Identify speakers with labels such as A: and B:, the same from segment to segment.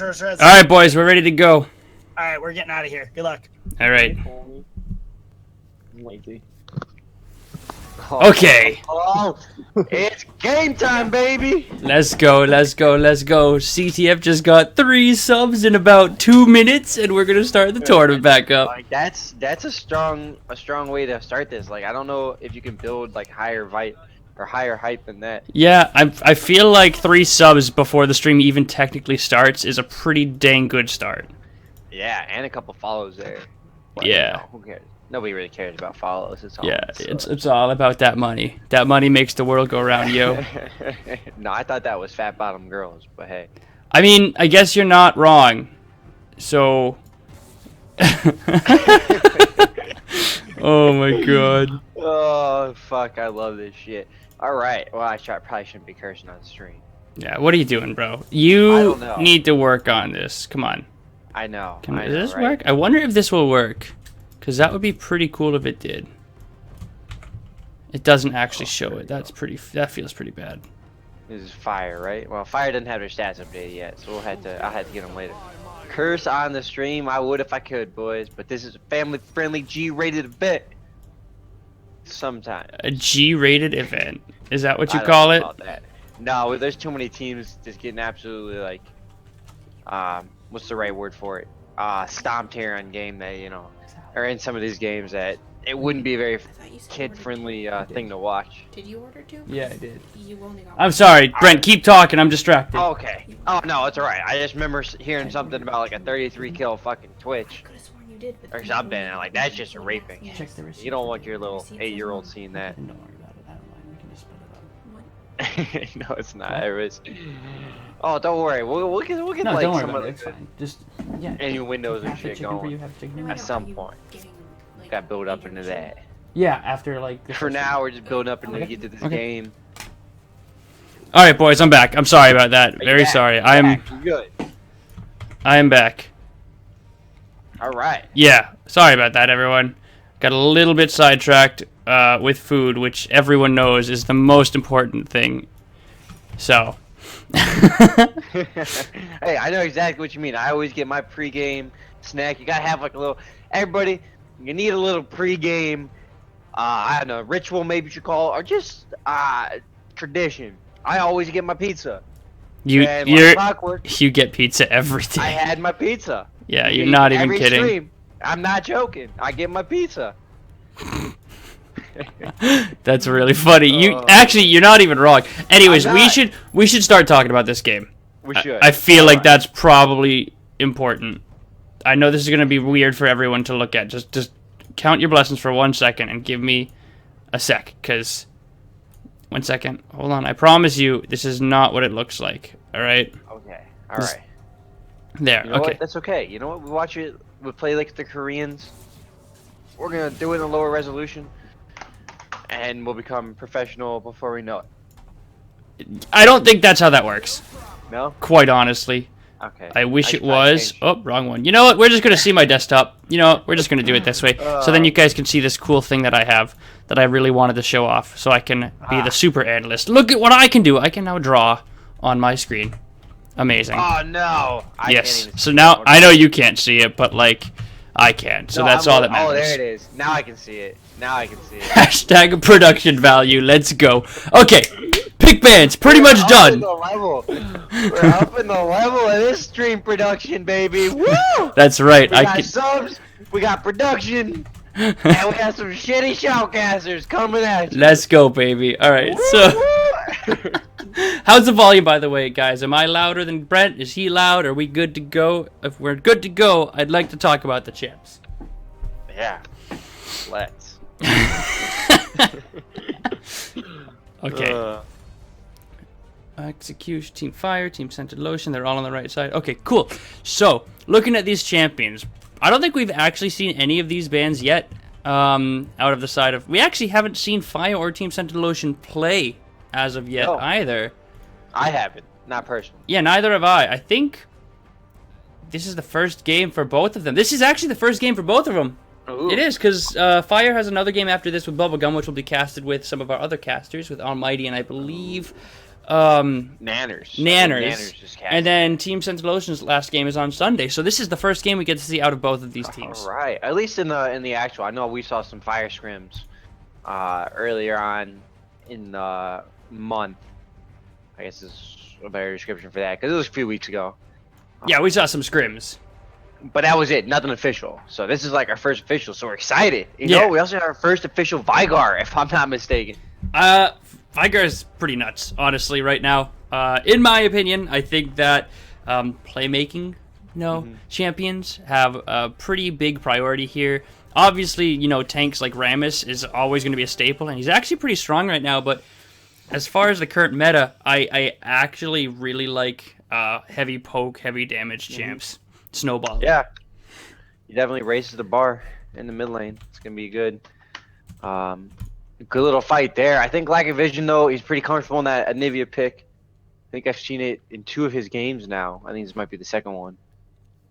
A: All
B: Alright, boys, we're ready to go.
A: right, we're getting out of here. Good luck.
B: Alright.
C: Lazy.
B: Okay.
C: Oh, it's game time, baby!
B: Let's go, let's go, let's go. CTF just got 3 subs in about 2 minutes, and we're gonna start the tournament back up.
C: Like that's a strong way to start this. Like I don't know if you can build like higher hype than that.
B: Yeah, I feel like 3 subs before the stream even technically starts is a pretty dang good start.
C: Yeah, and a couple follows there. But,
B: Yeah.
C: you know, who cares? Nobody really cares about follows.
B: It's all about that money. That money makes the world go round, yo.
C: No, I thought that was fat bottom girls, but hey.
B: I mean, I guess you're not wrong. So... Oh my god.
C: Oh fuck! I love this shit. All right. Well, probably shouldn't be cursing on stream.
B: Yeah, what are you doing, bro?
C: I
B: You
C: don't know.
B: need to work on this. Come on.
C: I know.
B: Does this work? I wonder if this will work. Because that would be pretty cool if it did. It doesn't actually show it. That feels pretty bad.
C: This is fire, right? Well, fire doesn't have their stats updated yet, so I'll have to get them later. Curse on the stream, I would if I could, boys. But this is a family-friendly, G-rated event. Sometimes.
B: A G-rated event. Is that what you
C: I don't
B: call
C: know
B: it?
C: about that. No, there's too many teams just getting absolutely like, what's the right word for it? Stomped here on game day, you know, or in some of these games that it wouldn't be a very kid-friendly thing to watch.
D: Did you order two?
B: Yeah, I did.
D: You only got
B: I'm sorry, Brent. Keep talking. I'm distracted.
C: Okay. Oh no, it's alright. I just remember hearing something about like a 33 kill fucking Twitch
D: I could have sworn you did, but
C: or something. And like that's just a raping.
D: Yes.
B: Check the receipt.
C: You don't want your little 8-year-old seeing that.
B: Don't worry about it. I don't mind. We can just split it up.
C: No, it's not. It was. Oh, don't worry. We'll get
B: No,
C: like
B: don't worry
C: some
B: about
C: of
B: it. It's
C: the
B: fine. Just yeah.
C: any windows and
B: Half the
C: shit
B: chicken for you,
C: going.
B: half the chicken.
D: No,
B: for
D: I
B: me.
D: know,
C: some
D: are you
C: point.
D: getting, like,
C: Got built up
D: major
C: into
D: machine?
C: that.
B: Yeah, after like.
C: For now, we're just building up until we get to this
B: Okay.
C: game.
B: All right, boys. I'm back. I'm sorry about that. Very sorry. I am
C: good.
B: back.
C: All right.
B: Yeah, sorry about that, everyone. Got a little bit sidetracked with food, which everyone knows is the most important thing. So.
C: Hey, I know exactly what you mean. I always get my pregame snack. You gotta have like a little. Everybody, you need a little pregame. I don't know, ritual maybe you should call it, or just tradition. I always get my pizza. And like clockwork,
B: You get pizza every day.
C: I had my pizza.
B: Yeah, you're not even
C: Every
B: kidding.
C: stream. I'm not joking. I get my pizza.
B: That's really funny. You're not even wrong. Anyways,
C: I'm
B: we
C: not.
B: should start talking about this game.
C: We should.
B: I feel like
C: Alright.
B: that's probably important. I know this is gonna be weird for everyone to look at. Just count your blessings for 1 second and give me a sec, cause 1 second. Hold on. I promise you, this is not what it looks like. All right.
C: Okay. All right.
B: There.
C: You know
B: okay.
C: what? That's okay. You know what? We watch it. We play like the Koreans. We're gonna do it in a lower resolution, and we'll become professional before we know it.
B: I don't think that's how that works.
C: No?
B: Quite honestly.
C: Okay.
B: I wish
C: should
B: it
C: probably
B: was.
C: change.
B: Oh, wrong one. You know what? We're just going to see my desktop. You know what? We're just going to do it this way. So then you guys can see this cool thing that I have that I really wanted to show off so I can be the super analyst. Look at what I can do. I can now draw on my screen. Amazing.
C: Oh no! I
B: yes.
C: Can't even
B: So
C: see
B: now
C: it.
B: I know you can't see it, but like I can. So
C: No,
B: that's
C: I'm
B: all
C: look-
B: that matters.
C: Oh, there it is. Now I can see it. Now I can see it.
B: Hashtag production value. Let's go. Okay. Pick bands. Pretty much
C: We're
B: done.
C: up in the level of this stream production, baby. Woo!
B: That's right.
C: We
B: I
C: got
B: can.
C: subs. We got production. And we got some shitty shoutcasters coming at you.
B: Let's go, baby. All right. So. How's the volume, by the way, guys? Am I louder than Brent? Is he loud? Are we good to go? If we're good to go, I'd like to talk about the champs.
C: Yeah. Let's.
B: Okay. Execution, Team Fire, Team Scented Lotion, they're all on the right side. Okay, cool. So, looking at these champions, I don't think we've actually seen any of these bands yet. Out of the side of... We actually haven't seen Fire or Team Scented Lotion play as of yet
C: No.
B: either.
C: I haven't. Not personally.
B: Yeah, neither have I. I think this is the first game for both of them. This is actually the first game for both of them.
C: Ooh.
B: It is, because Fire has another game after this with Bubblegum, which will be casted with some of our other casters, with Almighty and I believe
C: Nanners.
B: Nanners.
C: Just
B: And then Team Scented Lotion's last game is on Sunday. So this is the first game we get to see out of both of these teams.
C: All right. At least in the actual, I know we saw some fire scrims earlier on in the month. I guess is a better description for that because it was a few weeks ago.
B: Yeah, we saw some scrims.
C: But that was it. Nothing official. So this is like our first official. So we're excited. You
B: Yeah.
C: know, we also had our first official Vigar, if I'm not mistaken.
B: Vigar is pretty nuts, honestly, right now. In my opinion, I think that playmaking, champions have a pretty big priority here. Obviously, tanks like Rammus is always going to be a staple, and he's actually pretty strong right now. But as far as the current meta, I actually really like heavy poke, heavy damage champs. Snowball.
C: Yeah. He definitely raises the bar in the mid lane. It's going to be good. Good little fight there. I think Lack of Vision, though, he's pretty comfortable in that Anivia pick. I think I've seen it in 2 of his games now. I think this might be the second one.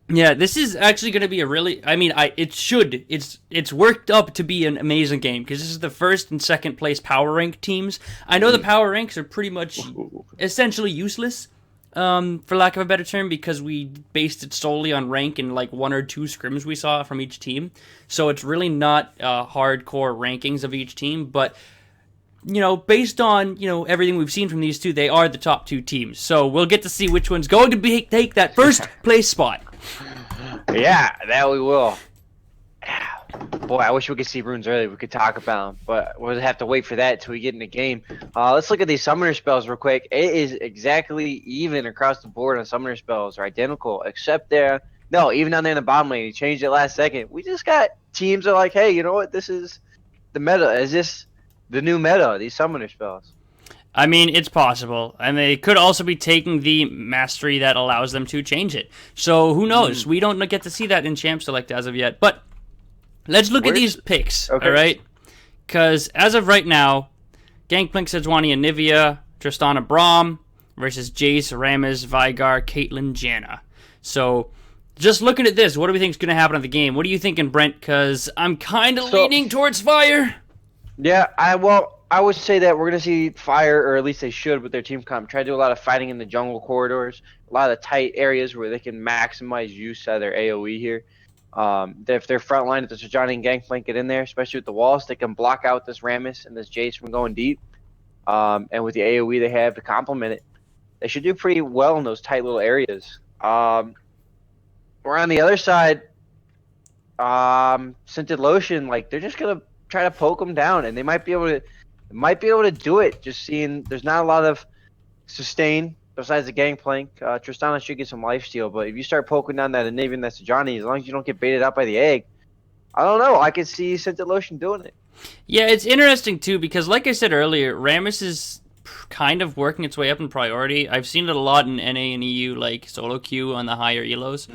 B: Yeah, this is actually going to be a really... It's worked up to be an amazing game, because this is the first and second place power rank teams. I know the power ranks are pretty much essentially useless, for lack of a better term, because we based it solely on rank and like 1 or 2 scrims we saw from each team. So it's really not hardcore rankings of each team, but based on everything we've seen from these two, they are the top 2 teams. So we'll get to see which one's going to take that first place spot.
C: Yeah, that we will. Boy, I wish we could see runes early. We could talk about them, but we'll have to wait for that till we get in the game. Let's look at these summoner spells real quick. It is exactly even across the board on summoner spells, are identical, except even down there in the bottom lane, he changed it last second. We just got teams that are like, hey, you know what? This is the meta. Is this the new meta? These summoner spells.
B: I mean, it's possible, and they could also be taking the mastery that allows them to change it. So who knows? We don't get to see that in Champ Select as of yet, but. Let's look at these picks, okay. All right? Because as of right now, Gangplank, Sejuani, and Nivea, Tristana, Braum versus Jace, Rammus, Vigar, Caitlyn, Janna. So, just looking at this, what do we think is going to happen in the game? What are you thinking, Brent? Because I'm kind of leaning towards Fire.
C: Yeah, I would say that we're going to see Fire, or at least they should with their team comp, try to do a lot of fighting in the jungle corridors, a lot of the tight areas where they can maximize use out of their AoE here. If their front line, if the Sejuani and Gangplank get in there, especially with the walls, they can block out this Rammus and this Jace from going deep. And with the AoE they have to complement it, they should do pretty well in those tight little areas. We're on the other side, Scented Lotion, like they're just gonna try to poke them down, and they might be able to do it. Just seeing there's not a lot of sustain. Besides the Gangplank, Tristana should get some lifesteal, but if you start poking down that Anivia and that Sejuani, as long as you don't get baited out by the egg, I don't know. I could see Scented Lotion doing it.
B: Yeah, it's interesting, too, because like I said earlier, Rammus is kind of working its way up in priority. I've seen it a lot in NA and EU, like solo queue on the higher elos,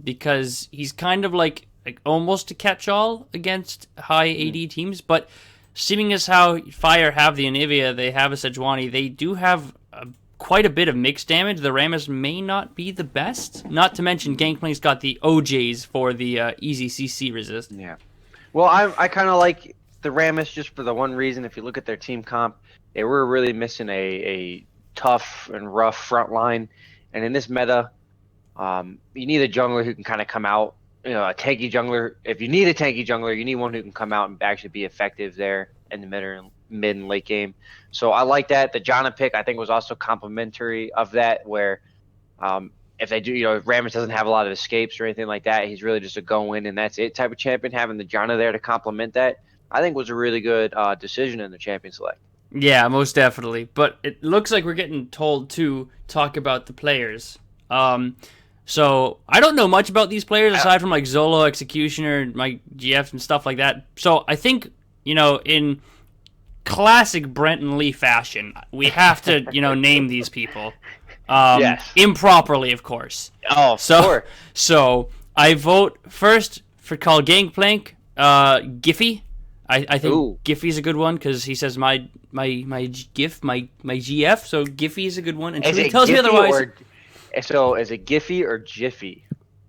B: because he's kind of like almost a catch-all against high AD teams, but seeming as how Fire have the Anivia, they have a Sejuani, they do have quite a bit of mixed damage. The Rammus may not be the best. Not to mention Gangplank's got the OJs for the easy CC resist.
C: Yeah. Well, I kind of like the Rammus just for the one reason. If you look at their team comp, they were really missing a tough and rough front line. And in this meta, you need a jungler who can kind of come out. A tanky jungler. If you need a tanky jungler, you need one who can come out and actually be effective there in the mid and late game. So I like that. The Janna pick I think was also complimentary of that, where if they do, if Rammus doesn't have a lot of escapes or anything like that, he's really just a go in and that's it type of champion. Having the Janna there to complement that, I think was a really good decision in the champion select. Yeah,
B: most definitely. But it looks like we're getting told to talk about the players. So I don't know much about these players aside from like Zolo, Executioner, my GFs and stuff like that. So I think, in classic Brent and Lee fashion, we have to, name these people.
C: Yes.
B: Improperly, of course.
C: Oh, sure.
B: So I vote first for call Gangplank, Giffy. I think Giffy's a good one because he says my GIF, my GF. So Giffy is a good one, until he tells me otherwise.
C: So is it Giffy or Jiffy?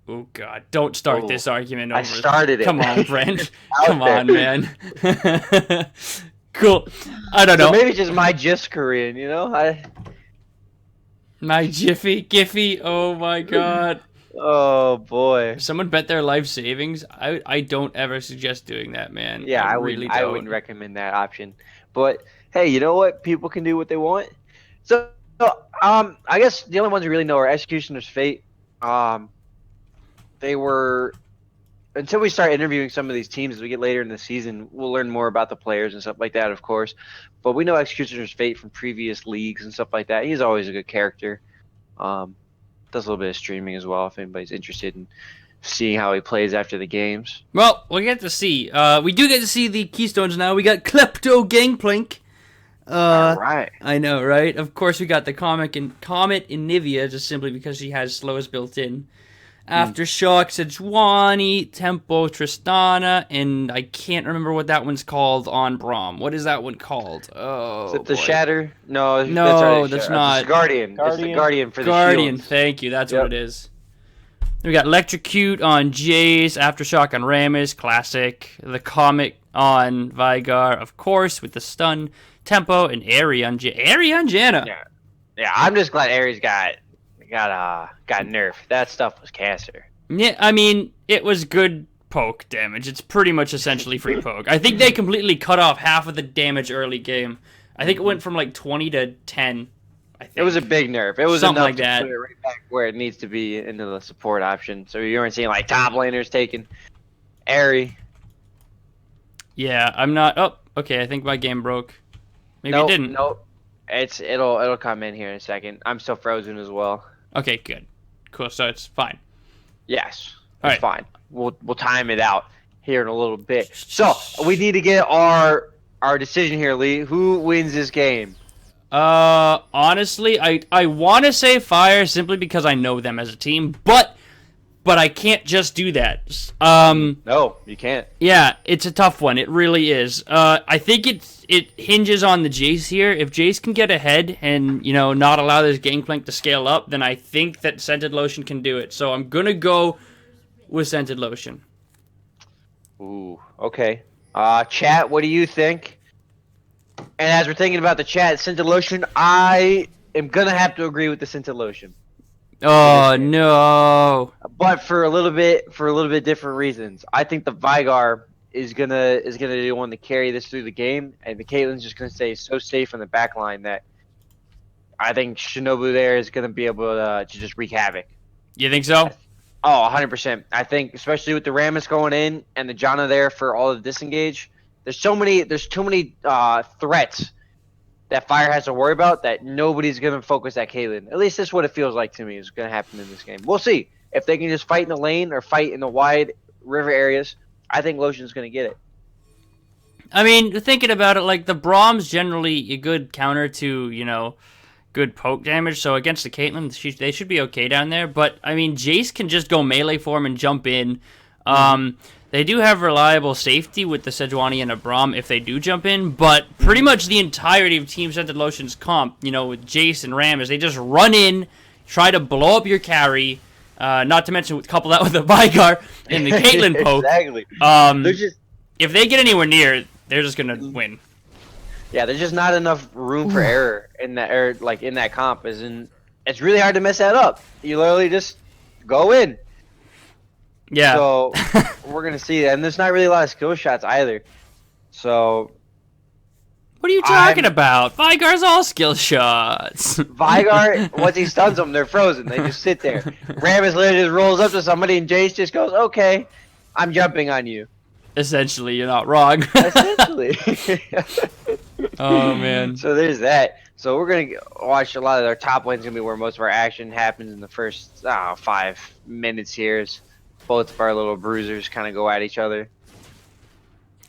B: Oh God! Don't start this argument over.
C: I started it.
B: Come on, Brent. Come on, man. Cool. I don't know.
C: So maybe it's just my just Korean, you know?
B: My Giphy. Oh my god.
C: Oh boy.
B: If someone bet their life savings, I don't ever suggest doing that, man.
C: Yeah, I
B: really
C: I wouldn't recommend that option. But hey, you know what? People can do what they want. So, I guess the only ones who really know are Executioner's Fate. They were until we start interviewing some of these teams as we get later in the season, we'll learn more about the players and stuff like that, of course. But we know Executioner's Fate from previous leagues and stuff like that. He's always a good character. Does a little bit of streaming as well if anybody's interested in seeing how he plays after the games.
B: Well, we'll get to see. We do get to see the Keystones now. We got Klepto Gangplank.
C: All right.
B: I know, right? Of course, we got the Comet in Nivea, just simply because she has slowest built in. Aftershock, Sejuani, Tempo, Tristana, and I can't remember what that one's called on Braum. What is that one called? Oh,
C: Is it the
B: boy.
C: Shatter? No,
B: that's not.
C: It's Guardian. It's the Guardian for the
B: Guardian,
C: shields.
B: thank you. That's what it is. We got Electrocute on Jace, Aftershock on Rammus, classic. The Comet on Vigar, of course, with the stun. Tempo and Aerie on Janna.
C: Yeah. I'm just glad Ares got nerfed. That stuff was cancer.
B: Yeah, I mean, it was good poke damage. It's pretty much essentially free poke. I think they completely cut off half of the damage early game. I think it went from like 20 to 10. I think.
C: It was a big nerf. It was
B: Something
C: enough
B: like
C: to
B: that.
C: put it right back where it needs to be into the support option. So you weren't seeing like top laners taking Aerie.
B: Yeah, I'm not. Oh, okay. I think my game broke. Maybe it didn't.
C: Nope. It'll come in here in a second. I'm still frozen as well.
B: Okay, good. Cool. So it's fine.
C: Yes.
B: All
C: It's
B: right.
C: fine. We'll time it out here in a little bit. So we need to get our decision here, Lee. Who wins this game?
B: Honestly, I want to say Fire simply because I know them as a team, but I can't just do that.
C: No, you can't.
B: Yeah, it's a tough one. It really is. I think it hinges on the Jace here. If Jace can get ahead and, not allow this Gangplank to scale up, then I think that Scented Lotion can do it. So I'm going to go with Scented Lotion.
C: Ooh, okay. Chat, what do you think? And as we're thinking about the chat, Scented Lotion, I am going to have to agree with the Scented Lotion.
B: Oh, no.
C: But for a little bit different reasons. I think the Vigar is gonna be the one to carry this through the game, and the Caitlyn's just gonna stay so safe in the back line that I think Shinobu there is gonna be able to just wreak havoc.
B: You think so?
C: Oh, 100%. I think especially with the Rammus going in and the Janna there for all of the disengage, there's too many threats that Fire has to worry about that nobody's gonna focus at Caitlyn. At least that's what it feels like to me is gonna happen in this game. We'll see if they can just fight in the lane or fight in the wide river areas. I think Lotion's gonna get it.
B: I mean, thinking about it, like, the Brahm's generally a good counter to, good poke damage. So against the Caitlyn, they should be okay down there. But, I mean, Jace can just go melee for him and jump in. They do have reliable safety with the Sejuani and a Braum if they do jump in. But pretty much the entirety of Team Scented Lotion's comp, with Jace and Ram, is they just run in, try to blow up your carry. Not to mention couple that with the Vigar and the Caitlyn poke.
C: Exactly.
B: If they get anywhere near, they're just gonna win.
C: Yeah, there's just not enough room for error in that comp. It's really hard to mess that up. You literally just go in.
B: Yeah.
C: So we're gonna see that, and there's not really a lot of skill shots either. So
B: what are you talking about? Vigar's all skill shots.
C: Vigar, once he stuns them, they're frozen. They just sit there. Rammus literally just rolls up to somebody, and Jace just goes, "Okay, I'm jumping on you."
B: Essentially, you're not wrong.
C: Essentially.
B: Oh man.
C: So there's that. So we're gonna watch a lot of our top lanes. Gonna be where most of our action happens in the first 5 minutes here. As both of our little bruisers kind of go at each other.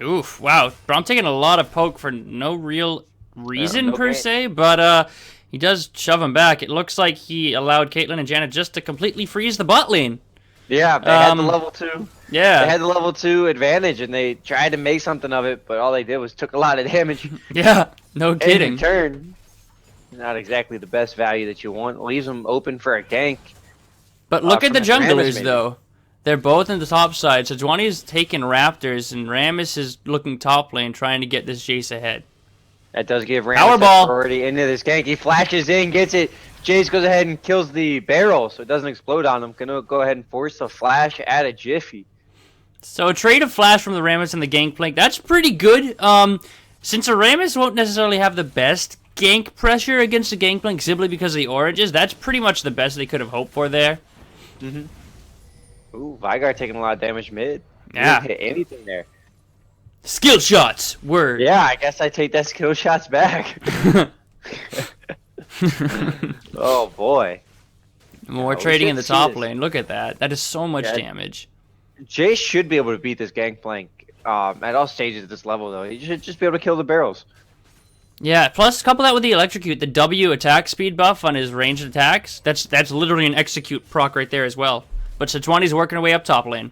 B: Oof! Wow, Braum taking a lot of poke for no real reason
C: no
B: per
C: gain.
B: se, but he does shove him back. It looks like he allowed Caitlyn and Janet just to completely freeze the bot lane.
C: Yeah, they had the level 2.
B: Yeah.
C: They had the level 2 advantage, and they tried to make something of it, but all they did was took a lot of damage.
B: Yeah. No
C: In
B: kidding.
C: return, not exactly the best value that you want. Leaves them open for a gank.
B: But look at the
C: from Rammus,
B: junglers,
C: maybe.
B: though. They're both in the top side. Sejuani is taking Raptors, and Rammus is looking top lane, trying to get this Jace ahead.
C: That does give Ram
B: Powerball.
C: priority into this gank. He flashes in, gets it. Jace goes ahead and kills the barrel, so it doesn't explode on him. Gonna go ahead and force the flash at a jiffy.
B: So a trade of flash from the Rammus and the Gangplank, that's pretty good. Since the Rammus won't necessarily have the best gank pressure against the Gangplank simply because of the oranges, that's pretty much the best they could have hoped for there.
C: Ooh, Vygar taking a lot of damage mid.
B: Yeah.
C: He didn't hit anything there.
B: Skill shots, word.
C: Yeah, I guess I take that skill shots back. Oh boy.
B: More
C: we
B: trading in
C: should
B: the
C: see
B: top
C: this.
B: lane. Look at that. That is so much
C: Yeah.
B: damage.
C: Jace should be able to beat this Gangplank at all stages of this level, though. He should just be able to kill the barrels.
B: Yeah, plus couple that with the electrocute, the W attack speed buff on his ranged attacks. That's literally an execute proc right there as well. But Sejuani's working her way up top lane.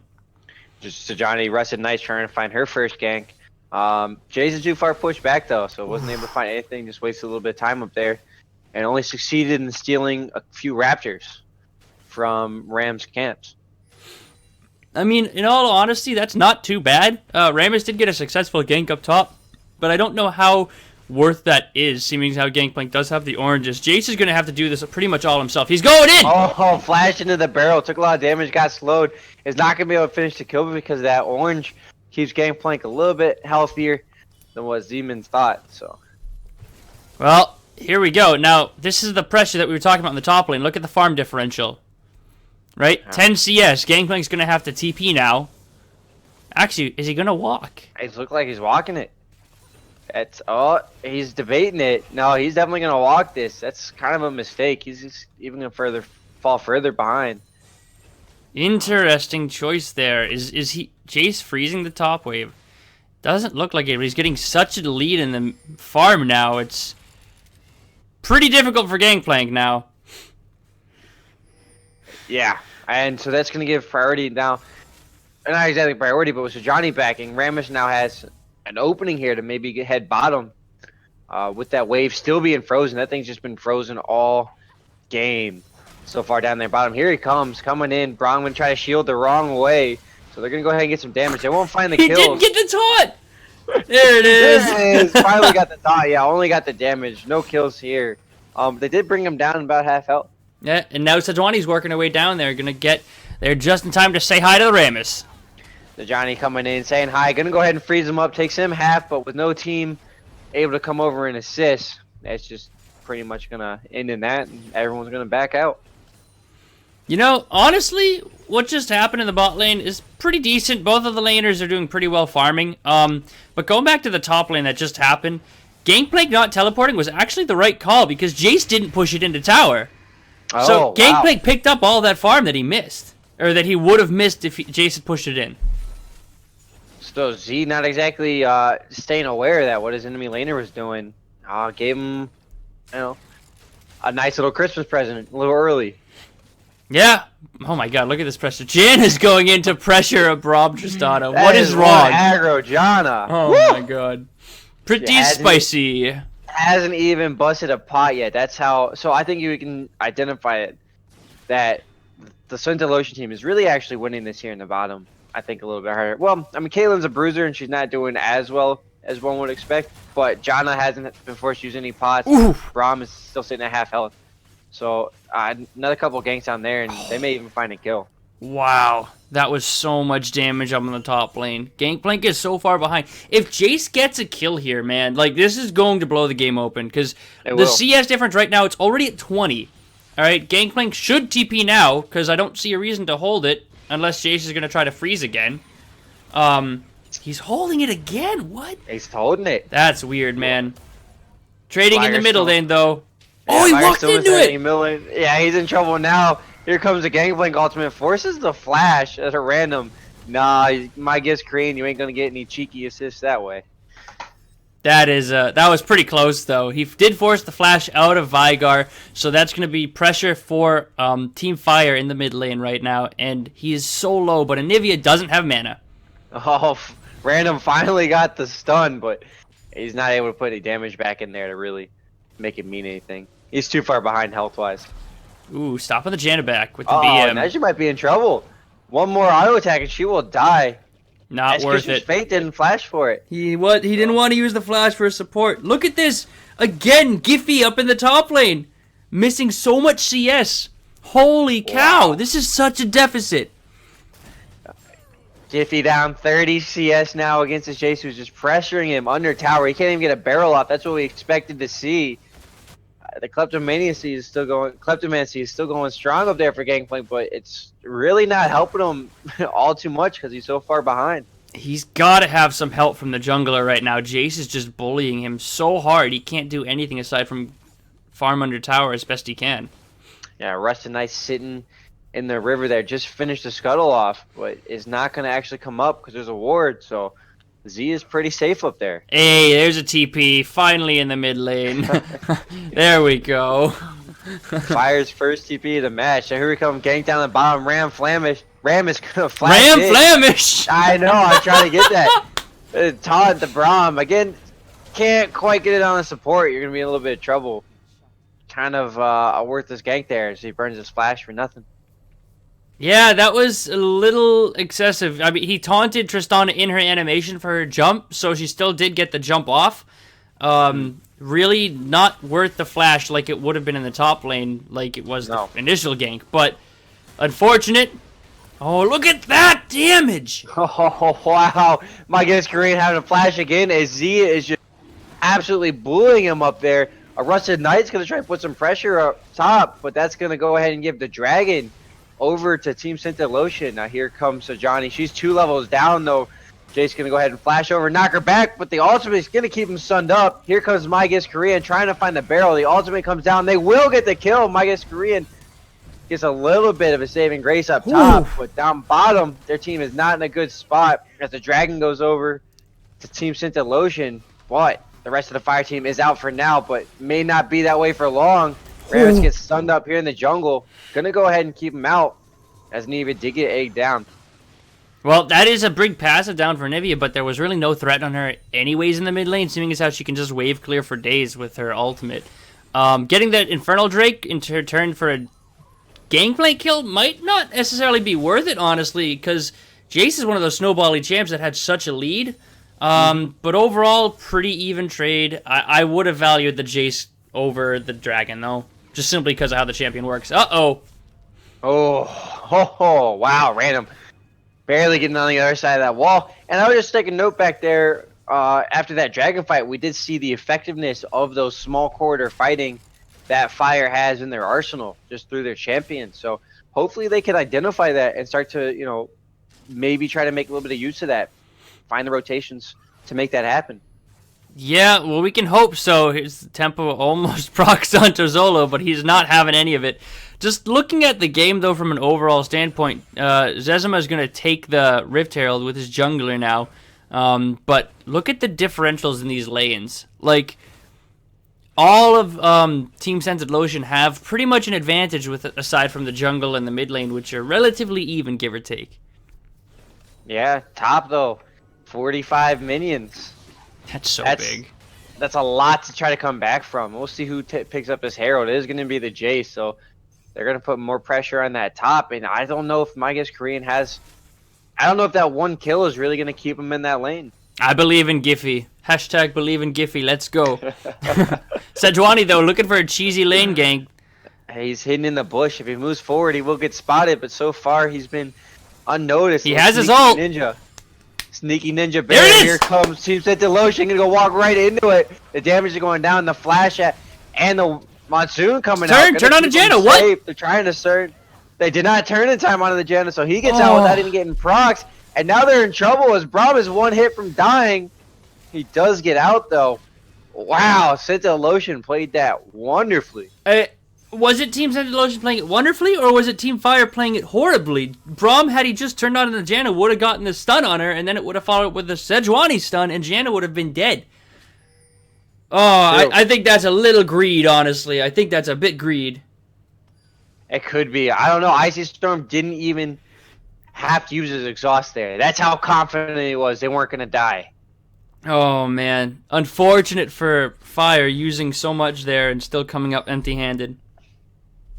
C: Just Sejani rested nice trying to find her first gank. Jace is too far pushed back, though, so wasn't able to find anything. Just wasted a little bit of time up there. And only succeeded in stealing a few raptors from Ram's camps.
B: I mean, in all honesty, that's not too bad. Rammus did get a successful gank up top, but I don't know how worth that is, seeming as how Gangplank does have the oranges. Jace is going to have to do this pretty much all himself. He's going in!
C: Oh, flash into the barrel. Took a lot of damage, got slowed. Is not going to be able to finish the kill because that orange keeps Gangplank a little bit healthier than what Zeman's thought. So,
B: Well, here we go. Now, this is the pressure that we were talking about in the top lane. Look at the farm differential. Right? 10 CS. Gangplank's going to have to TP now. Actually, is he going to walk?
C: it looks like he's walking it. He's debating it. No, he's definitely going to walk this. That's kind of a mistake. He's just even going to fall further behind.
B: Interesting choice there. Is he Jace freezing the top wave? Doesn't look like it, but he's getting such a lead in the farm now. It's pretty difficult for Gangplank now.
C: Yeah, and so that's going to give priority now. Not exactly priority, but with Sejani backing, Rammus now has an opening here to maybe head bottom. With that wave still being frozen, that thing's just been frozen all game so far down there bottom. Here he comes, coming in. Braum gonna try to shield the wrong way, so they're gonna go ahead and get some damage. They won't find the
B: He
C: kills.
B: didn't get the taunt! There it is!
C: There it is. Finally got the dot. Yeah, only got the damage. No kills here. They did bring him down about half health.
B: Yeah, and now Sejuani's working her way down there. Gonna get there just in time to say hi to the Rammus.
C: The Johnny coming in, saying hi. Gonna go ahead and freeze him up. Takes him half, but with no team able to come over and assist, that's just pretty much gonna end in that, and everyone's gonna back out.
B: You know, honestly, what just happened in the bot lane is pretty decent. Both of the laners are doing pretty well farming. But going back to the top lane that just happened, Gangplank not teleporting was actually the right call because Jace didn't push it into tower. So Gangplank picked up all that farm that he missed, or that he would have missed if Jace had pushed it in.
C: So Z not exactly staying aware of that, what his enemy laner was doing. Gave him, a nice little Christmas present a little early.
B: Yeah. Oh my god, look at this pressure. Jan is going into pressure of Braum Tristana.
C: That
B: What is
C: one
B: wrong?
C: Aggro Jana.
B: Oh
C: Woo!
B: my god. Pretty
C: She hasn't-
B: spicy.
C: Hasn't even busted a pot yet. That's how. So I think you can identify it that the Scented Lotion team is really actually winning this here in the bottom. I think a little bit harder. Well, I mean, Caitlin's a bruiser and she's not doing as well as one would expect. But Jana hasn't been forced to use any pots.
B: Oof.
C: Braum is still sitting at half health. So another couple of ganks down there, and they may even find a kill.
B: Wow. That was so much damage up on the top lane. Gangplank is so far behind. If Jace gets a kill here, man, like, this is going to blow the game open. Because the
C: will.
B: CS difference right now, it's already at 20. Alright, Gangplank should TP now, because I don't see a reason to hold it. Unless Jace is going to try to freeze again. He's holding it again? What?
C: He's holding it.
B: That's weird, man. Trading in the
C: Flyer's
B: middle
C: still-
B: lane, though.
C: Yeah,
B: Oh, he
C: Flyer's
B: walked
C: still
B: into
C: missing
B: it!
C: Millen. Yeah, he's in trouble now. Here comes the Gangplank ultimate. Forces the flash at a random. Nah, my guess, Korean, you ain't going to get any cheeky assists that way.
B: That was pretty close, though. He did force the flash out of Vygar, so that's going to be pressure for Team Fire in the mid lane right now, and he is so low, but Anivia doesn't have mana.
C: Oh, random finally got the stun, but he's not able to put any damage back in there to really make it mean anything. He's too far behind health-wise.
B: Ooh, stopping the Janna back with the
C: Oh,
B: BM.
C: now she might be in trouble. One more auto attack and she will die.
B: Not worth it.
C: Fate didn't flash for it.
B: He didn't want to use the flash for support. Look at this. Again, Giffy up in the top lane. Missing so much CS. Holy cow.
C: Wow.
B: This is such a deficit.
C: Giffy down 30 CS now against his Jace, who's just pressuring him under tower. He can't even get a barrel off. That's what we expected to see. The Kleptomancy is still going strong up there for Gangplank, but it's really not helping him all too much because he's so far behind.
B: He's got to have some help from the jungler right now. Jace is just bullying him so hard. He can't do anything aside from farm under tower as best he can.
C: Yeah, Rustin Knight sitting in the river there, just finished the scuttle off, but is not going to actually come up because there's a ward, so Z is pretty safe up there.
B: Hey, there's a TP, finally in the mid lane. There we go.
C: Fire's first TP of the match. So here we come, gank down the bottom. Ram is gonna flash in.
B: Flamish!
C: I know, I'm trying to get that. Taunt the Braum. Again, can't quite get it on the support. You're gonna be in a little bit of trouble. Kind of a worthless gank there, so he burns his flash for nothing.
B: Yeah, that was a little excessive. I mean, he taunted Tristana in her animation for her jump, so she still did get the jump off. Really not worth the flash like it would have been in the top lane, like it was the initial gank. But unfortunate. Oh, look at that damage!
C: Oh, wow. My goodness, Korean having a flash again as Z is just absolutely bullying him up there. A Rusted Knight's going to try to put some pressure up top, but that's going to go ahead and give the Dragon over to Team Scented Lotion. Now here comes Sajani. She's 2 levels down though. Jay's gonna go ahead and flash over, knock her back, but the ultimate is gonna keep him stunned up. Here comes Mygus Korean trying to find the barrel. The ultimate comes down. They will get the kill. Mygus Korean gets a little bit of a saving grace up top, but down bottom, their team is not in a good spot as the Dragon goes over to Team Scented Lotion. But the rest of the fire team is out for now, but may not be that way for long. Rammus gets stunned up here in the jungle. Gonna go ahead and keep him out as Neva did get egged down.
B: Well, that is a big passive down for Nivea, but there was really no threat on her anyways in the mid lane, seeing as how she can just wave clear for days with her ultimate. Getting that Infernal Drake into return for a gangplank kill might not necessarily be worth it, honestly, because Jace is one of those snowbally champs that had such a lead. But overall, pretty even trade. I would have valued the Jace over the Dragon, though. Just simply because of how the champion works. Uh-oh.
C: Oh, wow, random. Barely getting on the other side of that wall. And I would just take a note back there, after that Dragon fight, we did see the effectiveness of those small corridor fighting that Fire has in their arsenal, just through their champion. So hopefully they can identify that and start to, you know, maybe try to make a little bit of use of that. Find the rotations to make that happen.
B: Yeah, well, we can hope so. His tempo almost procs on Torzolo, but he's not having any of it. Just looking at the game, though, from an overall standpoint, Zezima is going to take the Rift Herald with his jungler now. But look at the differentials in these lanes. Like, all of Team Scented Lotion have pretty much an advantage with aside from the jungle and the mid lane, which are relatively even, give or take.
C: Yeah, top, though. 45 minions.
B: That's big.
C: That's a lot to try to come back from. We'll see who picks up this Herald. It is going to be the Jace, so they're going to put more pressure on that top. And I don't know if Mygus Korean has... I don't know if that one kill is really going to keep him in that lane.
B: I believe in Giffy. Hashtag believe in Giffy. Let's go. Sejuani, though, looking for a cheesy lane gank.
C: He's hidden in the bush. If he moves forward, he will get spotted. But so far, he's been unnoticed.
B: He has his ult.
C: Sneaky Ninja Bear. Here comes Team Scented Lotion. Gonna go walk right into it. The damage is going down. The flash and the Monsoon coming out.
B: Turn on the Janna. What?
C: They're trying to turn. They did not turn in time onto the Janna, so he gets out without even getting procs. And now they're in trouble as Braum is one hit from dying. He does get out though. Wow, Scented Lotion played that wonderfully.
B: Was it Team Scented Lotion playing it wonderfully, or was it Team Fire playing it horribly? Braum, had he just turned on the Janna, would have gotten the stun on her, and then it would have followed up with the Sejuani stun, and Janna would have been dead. Oh, I think that's a little greed, honestly. I think that's a bit greed.
C: It could be. I don't know. Icy Storm didn't even have to use his exhaust there. That's how confident he was. They weren't going to die.
B: Oh, man. Unfortunate for Fire using so much there and still coming up empty-handed.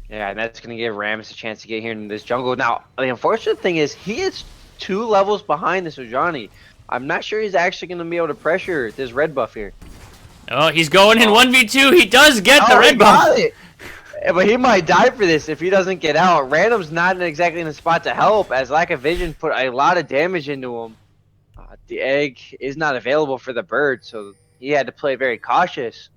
C: Yeah, and that's going to give Rammus a chance to get here in this jungle. Now, the unfortunate thing is he is 2 levels behind the Sojani. I'm not sure he's actually going to be able to pressure this red buff here.
B: Oh, he's going in 1v2. He does get the
C: Oh,
B: red
C: he
B: buff.
C: got it. But he might die for this if he doesn't get out. Random's not exactly in the spot to help, as Lack of Vision put a lot of damage into him. The egg is not available for the bird, so he had to play very cautious.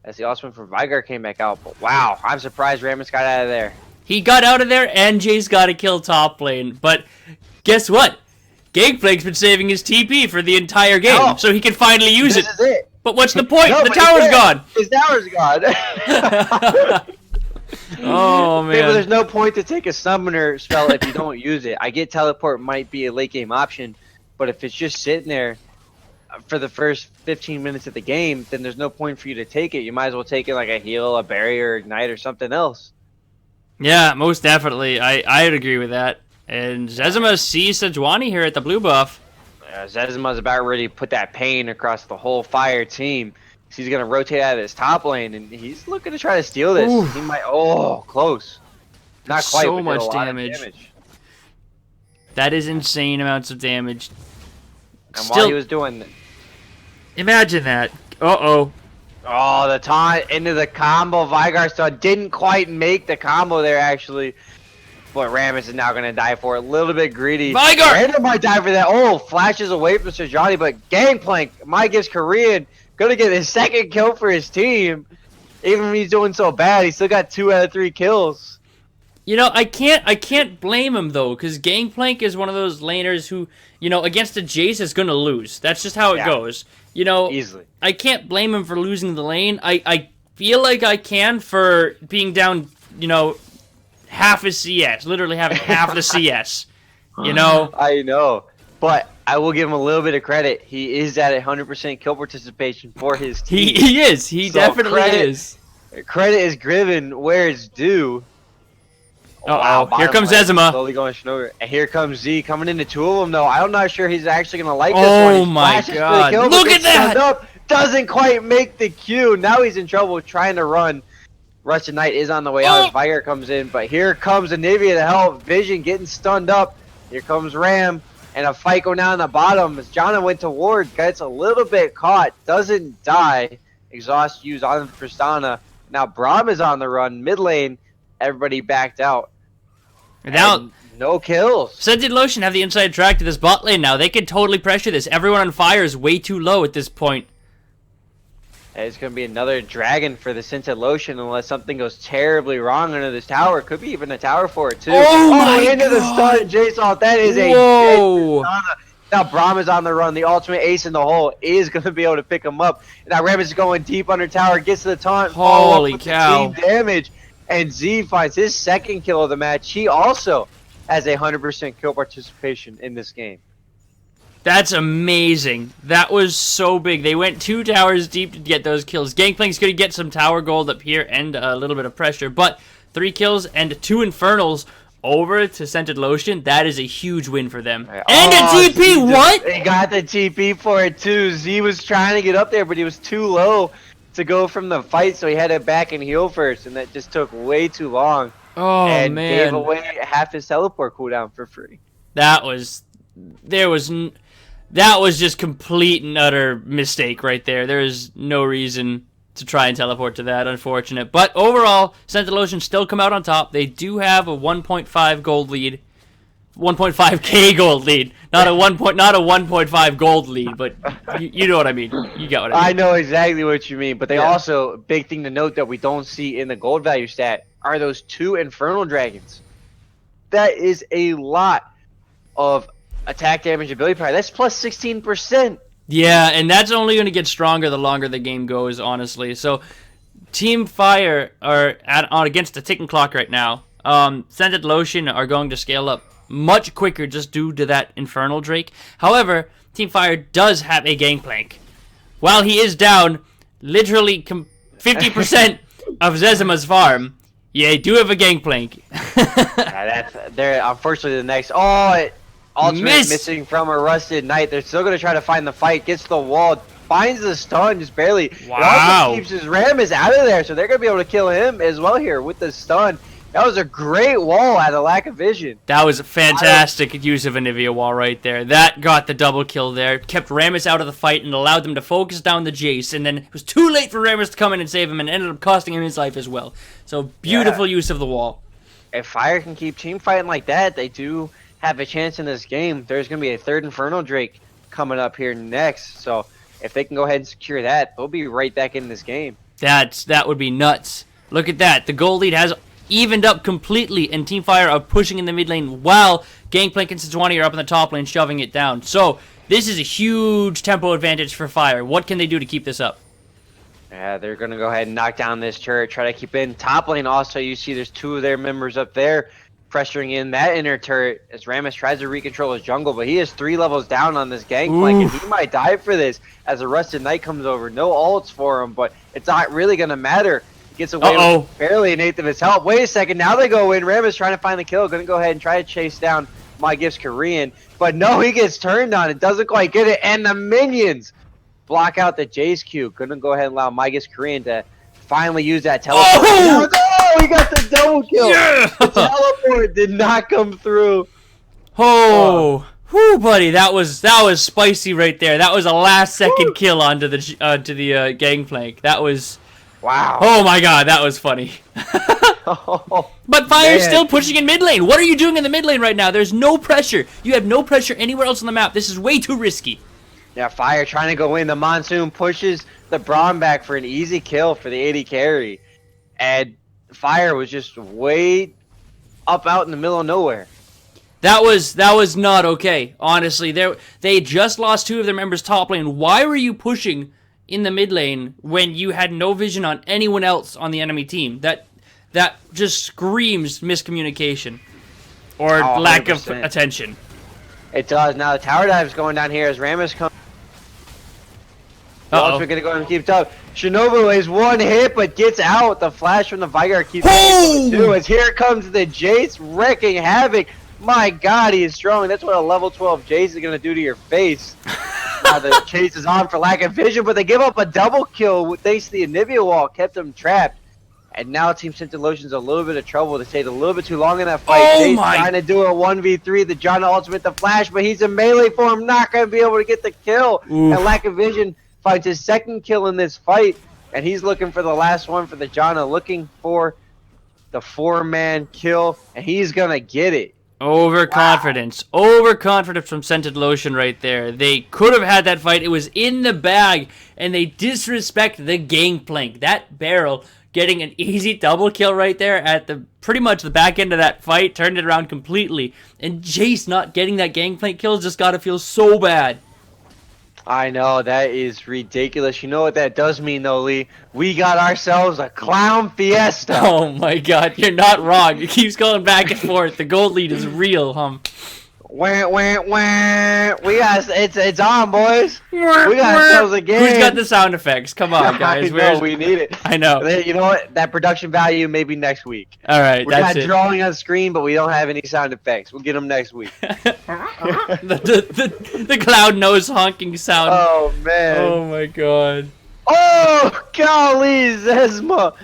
C: As the Osman from Vigar came back out. But wow, I'm surprised Rammus got out of there.
B: He got out of there, and Jay's got to kill top lane. But guess what? Gangplank's been saving his TP for the entire game,
C: Oh,
B: so he can finally use it.
C: This is it.
B: But what's the point?
C: No,
B: The
C: but he
B: tower's
C: can't.
B: gone.
C: His tower's gone.
B: Oh,
C: Yeah, but
B: man.
C: there's no point to take a summoner spell if you don't use it. I get teleport might be a late game option, but if it's just sitting there for the first 15 minutes of the game, then there's no point for you to take it. You might as well take it like a heal, a barrier, ignite, or something else.
B: Yeah, most definitely. I'd agree with that. And Zezima sees Sejuani here at the blue buff.
C: Zezima's about ready to put that pain across the whole Fire team. He's going to rotate out of his top lane, and he's looking to try to steal this.
B: Oof.
C: He might... Oh, close. Not quite,
B: So
C: but did
B: much
C: a lot of
B: damage. That is insane amounts of damage.
C: And while he was doing...
B: Imagine that. Uh-oh.
C: Oh, the taunt into the combo. Vigar stun didn't quite make the combo there, actually. But Rammus is now going to die for it. A little bit greedy.
B: Vigar!
C: Random might die for that. Oh, flashes away from Sejani, but Gangplank, Mike is Korean, going to get his second kill for his team. Even when he's doing so bad, he still got 2 out of 3 kills.
B: You know, I can't blame him, though, because Gangplank is one of those laners who, you know, against a Jace is going to lose. That's just how it goes. You know,
C: Easily.
B: I can't blame him for losing the lane. I feel like I can for being down, you know, half his CS. Literally having half the CS. You know?
C: I know. But I will give him a little bit of credit. He is at 100% kill participation for his team.
B: He is. He
C: So
B: definitely
C: credit-
B: is.
C: Credit is given where it's due.
B: Uh-oh. Here
C: bottom
B: comes
C: lane,
B: Zezima.
C: Slowly going Schnoger. And here comes Z coming into 2 of them, though. I'm not sure he's actually going to like this
B: Oh
C: one. He
B: my
C: flashes for the
B: God.
C: kill, but
B: Look
C: gets
B: at that!
C: stunned Up, doesn't quite make the Q. Now he's in trouble trying to run. Russian Knight is on the way out as Vigar comes in. But here comes Anivia to help. Vision getting stunned up. Here comes Ram. And a fight going down the bottom as Jana went to ward. Gets a little bit caught. Doesn't die. Exhaust used on Tristana. Now Braum is on the run. Mid lane. Everybody backed out.
B: Now,
C: And no kills.
B: Scented Lotion have the inside track to this bot lane now. They can totally pressure this. Everyone on fire is way too low at this point.
C: And it's going to be another dragon for the Scented Lotion unless something goes terribly wrong under this tower. Could be even a tower for it, too.
B: Oh my
C: into the
B: God.
C: stun, Jason. That is a
B: Whoa.
C: Now Braum is on the run. The ultimate ace in the hole is going to be able to pick him up. Now Ram is going deep under tower. Gets to the taunt. follow up
B: Holy
C: with the
B: cow.
C: team damage. And Z finds his second kill of the match. He also has 100% kill participation in this game.
B: That's amazing. That was so big. They went 2 towers deep to get those kills. Gangplank's going to get some tower gold up here and a little bit of pressure. But 3 kills and 2 Infernals over to Scented Lotion. That is a huge win for them. And a TP,
C: Z
B: what?
C: They got the TP for it too. Z was trying to get up there, but he was too low to go from the fight, so he had to back and heal first, and that just took way too long.
B: Oh,
C: and
B: man.
C: gave away half his teleport cooldown for free.
B: That was just complete and utter mistake right there. There is no reason to try and teleport to that, unfortunate. But overall, Scented Lotion still come out on top. They do have a 1.5 gold lead. 1.5k gold lead. Not a 1.5 gold lead, but you know what I mean. You got what I mean.
C: I know exactly what you mean, but they also, big thing to note that we don't see in the gold value stat are those 2 Infernal Dragons. That is a lot of attack damage ability power. That's plus 16%.
B: Yeah, and that's only going to get stronger the longer the game goes, honestly. So, Team Fire are on against the ticking clock right now. Scented Lotion are going to scale up much quicker just due to that Infernal Drake. However, Team Fire does have a Gangplank. While he is down literally 50% of Zezima's farm, yeah, do have a Gangplank.
C: They're unfortunately the next. Ultimate
B: Miss.
C: missing from a Rusted Knight. They're still going to try to find the fight. Gets the wall. Finds the stun just barely. It
B: Wow.
C: also keeps his Ram is out of there, so they're going to be able to kill him as well here with the stun. That was a great wall at a lack of vision.
B: That was a fantastic use of a Nivea wall right there. That got the double kill there. Kept Rammus out of the fight and allowed them to focus down the Jace. And then it was too late for Rammus to come in and save him and ended up costing him his life as well. So beautiful use of the wall.
C: If Fire can keep team fighting like that, they do have a chance in this game. There's going to be a third Inferno Drake coming up here next. So if they can go ahead and secure that, they'll be right back in this game.
B: That would be nuts. Look at that. The gold lead has evened up completely, and Team Fire are pushing in the mid lane while Gangplank and Sejuani are up in the top lane shoving it down. So this is a huge tempo advantage for Fire. What can they do to keep this up?
C: Yeah, they're going to go ahead and knock down this turret, try to keep in. Top lane also, you see there's 2 of their members up there pressuring in that inner turret as Rammus tries to recontrol his jungle, but he is 3 levels down on this Gangplank, and he might die for this as a Rusted Knight comes over. No ults for him, but it's not really going to matter. He gets away with barely an eighth of his health. Wait a second, now they go in. Rammus trying to find the kill, going to go ahead and try to chase down My Gift's Korean, but no, he gets turned on. It doesn't quite get it, and the minions block out the Jace Q. Gonna go ahead and allow My Gift's Korean to finally use that teleport. Oh, he got the double kill.
B: Yeah!
C: The teleport did not come through.
B: Whew, buddy, that was spicy right there. That was a last second kill onto the Gangplank. That was
C: wow.
B: Oh my god, that was funny. But Fire's still pushing in mid lane. What are you doing in the mid lane right now? There's no pressure. You have no pressure anywhere else on the map. This is way too risky.
C: Yeah, Fire trying to go in. The Monsoon pushes the Braum back for an easy kill for the AD carry. And Fire was just way up out in the middle of nowhere.
B: That was not okay. Honestly, they just lost 2 of their members top lane. Why were you pushing in the mid lane when you had no vision on anyone else on the enemy team? That just screams miscommunication or lack of attention. It
C: does. Now the tower dive's going down here as Rammus comes. We're going to go and keep up. Shinobu is 1 hit, but gets out. The flash from the Vigar keeps going too. As here comes the Jace wrecking havoc. My God, he is strong. That's what a level 12 Jace is going to do to your face. The chase is on for lack of vision, but they give up a double kill thanks to the Nivea wall. Kept them trapped. And now Team Scented Lotion's a little bit of trouble. They stayed a little bit too long in that fight. Jace trying to do a 1v3, the John ultimate, the flash, but he's in melee form, not going to be able to get the kill. And lack of vision finds his 2nd kill in this fight, and he's looking for the last one for the Janna, looking for the 4-man kill, and he's going to get it.
B: Overconfidence. Wow. Overconfidence from Scented Lotion right there. They could have had that fight. It was in the bag, and they disrespect the Gangplank. That barrel getting an easy double kill right there at the pretty much the back end of that fight, turned it around completely. And Jace not getting that Gangplank kill just gotta feel so bad.
C: I know, that is ridiculous. You know what that does mean, though, Lee? We got ourselves a clown fiesta.
B: Oh my God, you're not wrong. It keeps going back and forth. The gold lead is real,
C: Wah, wah, wah. We got it's on, boys. We got ourselves a game.
B: Who's got the sound effects? Come on, guys.
C: I know, we need it.
B: I know.
C: You know what? That production value maybe next week.
B: All right,
C: we're not drawing on screen, but we don't have any sound effects. We'll get them next week.
B: the cloud nose honking sound.
C: Oh man.
B: Oh my God.
C: Oh golly, Zezma.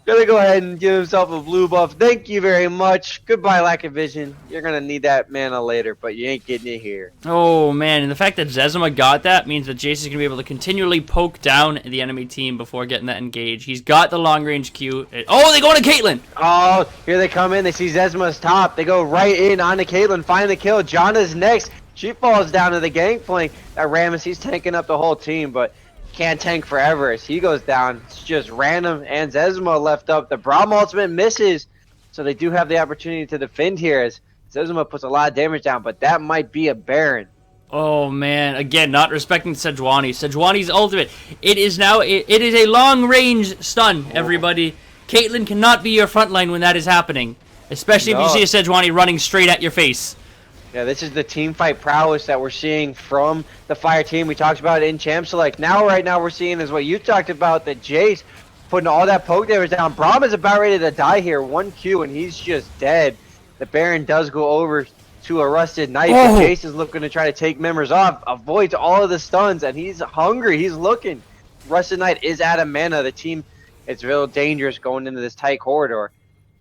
C: Gonna go ahead and give himself a blue buff. Thank you very much. Goodbye, lack of vision. You're gonna need that mana later, but you ain't getting it here.
B: Oh man, and the fact that Zezma got that means that Jace is gonna be able to continually poke down the enemy team before getting that engage. He's got the long range Q. Oh, they go to Caitlyn!
C: Oh, here they come in. They see Zezma's top. They go right in onto Caitlyn. Find the kill. Janna's next. She falls down to the Gangplank. That Rammus, he's tanking up the whole team, but can't tank forever as he goes down. It's just random, and Zezma left up. The Braum ultimate misses, so they do have the opportunity to defend here as Zezma puts a lot of damage down, but that might be a Baron.
B: Oh man, again, not respecting Sejuani. Sejuani's ultimate. It is now, it is a long range stun, everybody. Caitlyn cannot be your front line when that is happening, especially if you see a Sejuani running straight at your face.
C: Yeah, this is the team fight prowess that we're seeing from the Fire team. We talked about it in Champ Select. Right now we're seeing is what you talked about, the Jace putting all that poke damage down. Braum is about ready to die here. 1Q and he's just dead. The Baron does go over to a Rusted Knight. But Jace is looking to try to take members off, avoids all of the stuns, and he's hungry. He's looking. Rusted Knight is out of mana. The team is real dangerous going into this tight corridor.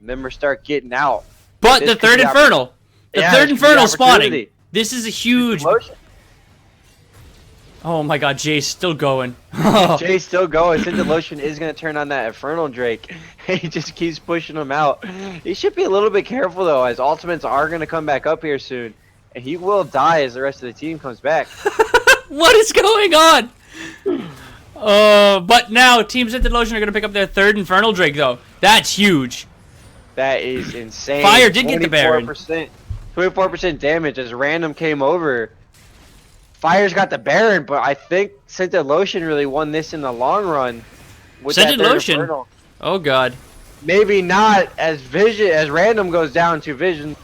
C: members start getting out.
B: But
C: This
B: the
C: could
B: third
C: be
B: Infernal. The
C: Yeah,
B: third
C: this could be
B: Infernal spawning.
C: opportunity.
B: This is a huge...
C: Lotion.
B: Oh my god, Jay's still going.
C: Jay's still going. Scented Lotion is going to turn on that Infernal Drake. He just keeps pushing him out. He should be a little bit careful, though, as ultimates are going to come back up here soon. And he will die as the rest of the team comes back.
B: What is going on? But now Team Scented Lotion are going to pick up their third Infernal Drake, though. That's huge.
C: That is insane.
B: Fire did get the Baron.
C: 24% damage as Random came over. Fire's got the Baron, but I think Scented Lotion really won this in the long run. With
B: Scented
C: that third
B: Lotion?
C: Infernal.
B: Oh god.
C: Maybe not as Random goes down to Vision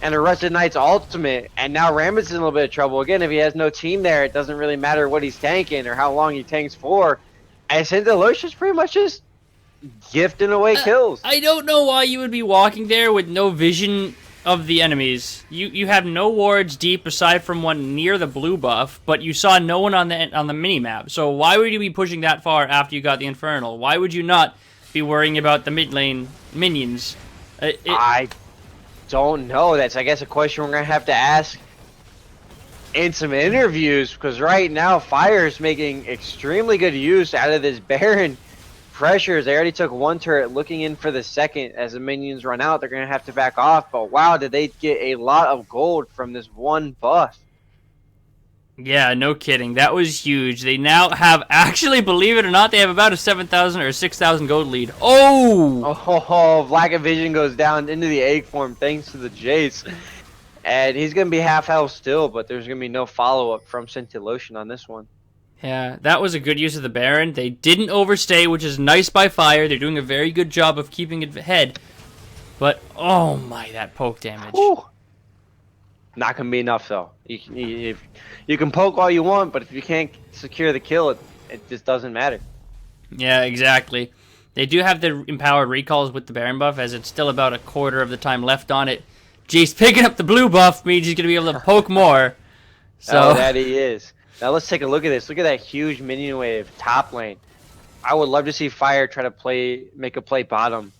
C: and the Rusted Knight's ultimate, and now Rammus is in a little bit of trouble. Again, if he has no team there, it doesn't really matter what he's tanking or how long he tanks for. And Scented Lotion's pretty much just gifting away kills.
B: I don't know why you would be walking there with no vision of the enemies. You have no wards deep aside from one near the blue buff, but you saw no one on the mini map. So why would you be pushing that far after you got the Infernal? Why would you not be worrying about the mid lane minions?
C: I don't know. That's, I guess, a question we're gonna have to ask in some interviews, because right now Fire's making extremely good use out of this Baron pressures. They already took one turret, looking in for the second. As the minions run out, they're gonna have to back off. But wow, did they get a lot of gold from this one buff.
B: Yeah, no kidding. That was huge. They now have, actually, believe it or not, they have about a 7,000 or 6,000 gold lead. Oh!
C: Lack of Vision goes down into the egg form thanks to the Jace. And he's going to be half health still, but there's going to be no follow-up from Scented Lotion on this one.
B: Yeah, that was a good use of the Baron. They didn't overstay, which is nice by Fire. They're doing a very good job of keeping it ahead. But, oh my, that poke damage.
C: Whew. Not going to be enough, though. You can poke all you want, but if you can't secure the kill, it just doesn't matter.
B: Yeah, exactly. They do have the empowered recalls with the Baron buff, as it's still about a quarter of the time left on it. Jace picking up the blue buff means he's going to be able to poke more. So
C: that he is. Now let's take a look at this. Look at that huge minion wave top lane. I would love to see Fire try to make a play bottom.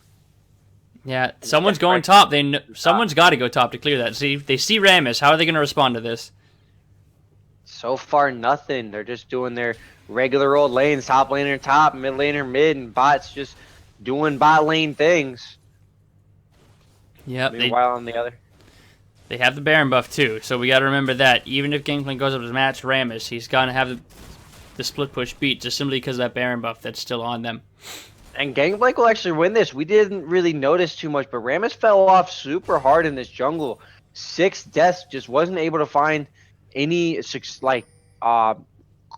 B: Yeah, someone's going top. Someone's got to go top to clear that. See, they see Rammus. How are they going to respond to this?
C: So far, nothing. They're just doing their regular old lanes. Top laner top, mid laner mid, and bots just doing bot lane things.
B: Yep.
C: Meanwhile, on the other.
B: They have the Baron buff too, so we got to remember that. Even if Gangplank goes up to match Rammus, he's going to have the split push beat just simply because of that Baron buff that's still on them.
C: And Gangplank will actually win this. We didn't really notice too much, but Rammus fell off super hard in this jungle. 6 deaths, just wasn't able to find any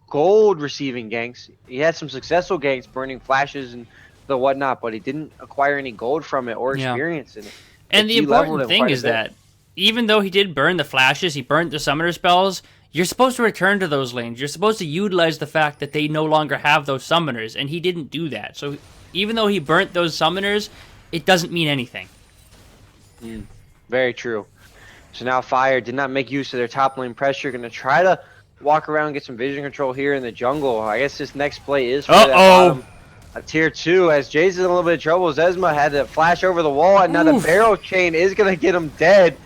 C: gold receiving ganks. He had some successful ganks, burning flashes and the whatnot, but he didn't acquire any gold from it or experience in it.
B: And the important thing is that even though he did burn the flashes, he burnt the summoner spells, you're supposed to return to those lanes. You're supposed to utilize the fact that they no longer have those summoners, and he didn't do that. So even though he burnt those summoners, it doesn't mean anything.
C: Very true. So now Fire did not make use of their top lane pressure. Going to try to walk around and get some vision control here in the jungle. I guess this next play is for that bottom. A tier 2 as Jay's in a little bit of trouble. Zezma had to flash over the wall, and now the barrel chain is going to get him dead.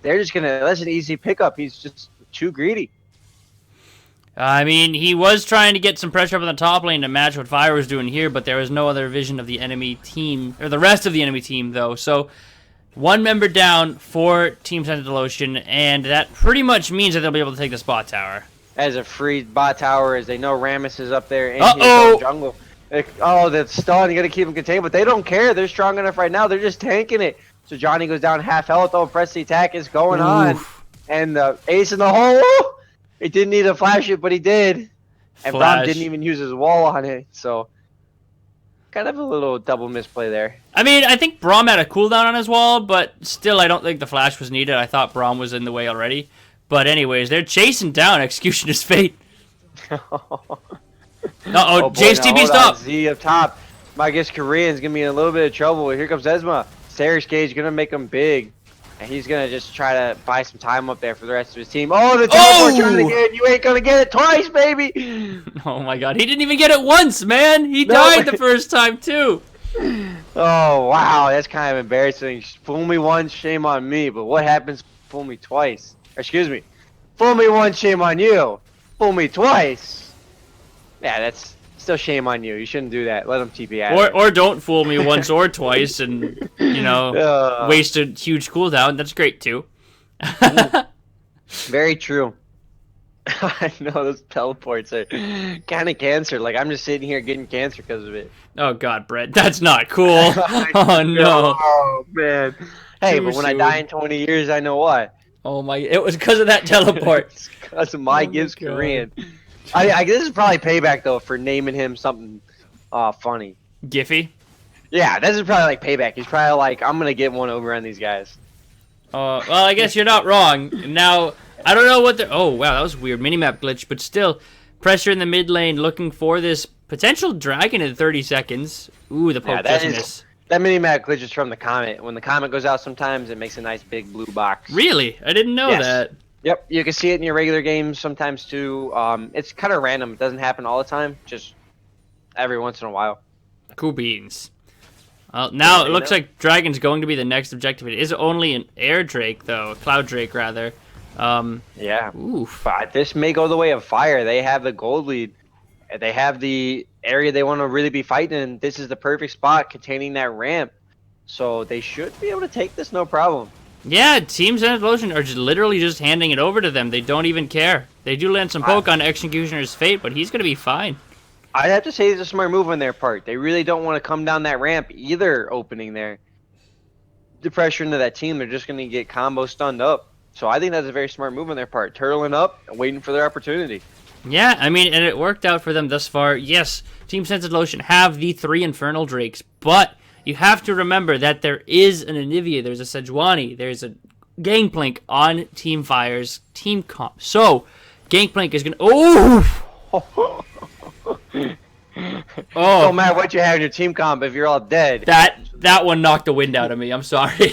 C: They're just going to, that's an easy pickup. He's just too greedy.
B: I mean, he was trying to get some pressure up on the top lane to match what Fire was doing here, but there was no other vision of the enemy team, or the rest of the enemy team, though. So, one member down for Team Scented Lotion, and that pretty much means that they'll be able to take the spot tower.
C: As a free bot tower, as they know Rammus is up there in his jungle. The stun, you got to keep him contained, but they don't care. They're strong enough right now. They're just tanking it. So Johnny goes down half health. Press the attack is going on. And the ace in the hole. It didn't need to flash it, but he did. And Braum didn't even use his wall on it. So kind of a little double misplay there.
B: I mean, I think Braum had a cooldown on his wall, but still I don't think the flash was needed. I thought Braum was in the way already. But anyways, they're chasing down Executioner's Fate. Jace TP stop.
C: Z up top. I guess Korean's going to be in a little bit of trouble. Here comes Zezma. Series Cage going to make him big. And he's going to just try to buy some time up there for the rest of his team. Oh, the teleport trying to get it. You ain't going to get it twice, baby.
B: Oh, my God. He didn't even get it once, man. He died the first time, too.
C: Oh, Oh, wow, that's kind of embarrassing. Fool me once, shame on me. But what happens? Fool me twice. Or, excuse me. Fool me once, shame on you. Fool me twice. Yeah, that's still shame on you. You shouldn't do that. Let them TP out.
B: Or don't fool me once or twice and, you know, waste a huge cooldown. That's great, too.
C: Very true. I know those teleports are kind of cancer. Like, I'm just sitting here getting cancer because of it.
B: Oh, God, Brett. That's not cool. Oh, no.
C: Oh, man. Hey,
B: Too
C: but when I
B: soon.
C: die in 20 years, I know why.
B: Oh, my. It was because of that teleport.
C: It's because of my
B: Oh
C: Gibbs
B: God.
C: Korean. I this is probably payback, though, for naming him something funny.
B: Giphy?
C: Yeah, this is probably like payback. He's probably like, I'm going to get one over on these guys.
B: Well, I guess you're not wrong. Now, I don't know what they're... Oh, wow, that was weird. Minimap glitch, but still, pressure in the mid lane, looking for this potential dragon in 30 seconds. Ooh, the poke just missed.
C: That mini-map glitch is from the comet. When the comet goes out sometimes, it makes a nice big blue box.
B: Really? I didn't know
C: Yes.
B: that.
C: Yep, you can see it in your regular games sometimes too. It's kind of random. It doesn't happen all the time, just every once in a while.
B: Cool beans. Now, it
C: you
B: looks
C: know.
B: like Dragon's going to be the next objective. It is only an air drake, though. Cloud drake, rather.
C: Yeah.
B: Oof.
C: But this may go the way of fire. They have the gold lead. They have the area they want to really be fighting in. This is the perfect spot containing that ramp. So they should be able to take this no problem.
B: Yeah, Team Scented Lotion are just literally just handing it over to them. They don't even care. They do land some poke on Executioner's Fate, but he's going to be fine.
C: I'd have to say it's a smart move on their part. They really don't want to come down that ramp either opening there. The pressure into that team, they're just going to get combo stunned up. So I think that's a very smart move on their part. Turtling up and waiting for their opportunity.
B: Yeah, I mean, and it worked out for them thus far. Yes, Team Scented Lotion have the 3 Infernal Drakes, but you have to remember that there is an Anivia, there's a Sejuani, there's a Gangplank on Team Fire's team comp. So, Gangplank is going to... Oh!
C: Don't matter what you have in your team comp if you're all dead.
B: That one knocked the wind out of me. I'm sorry.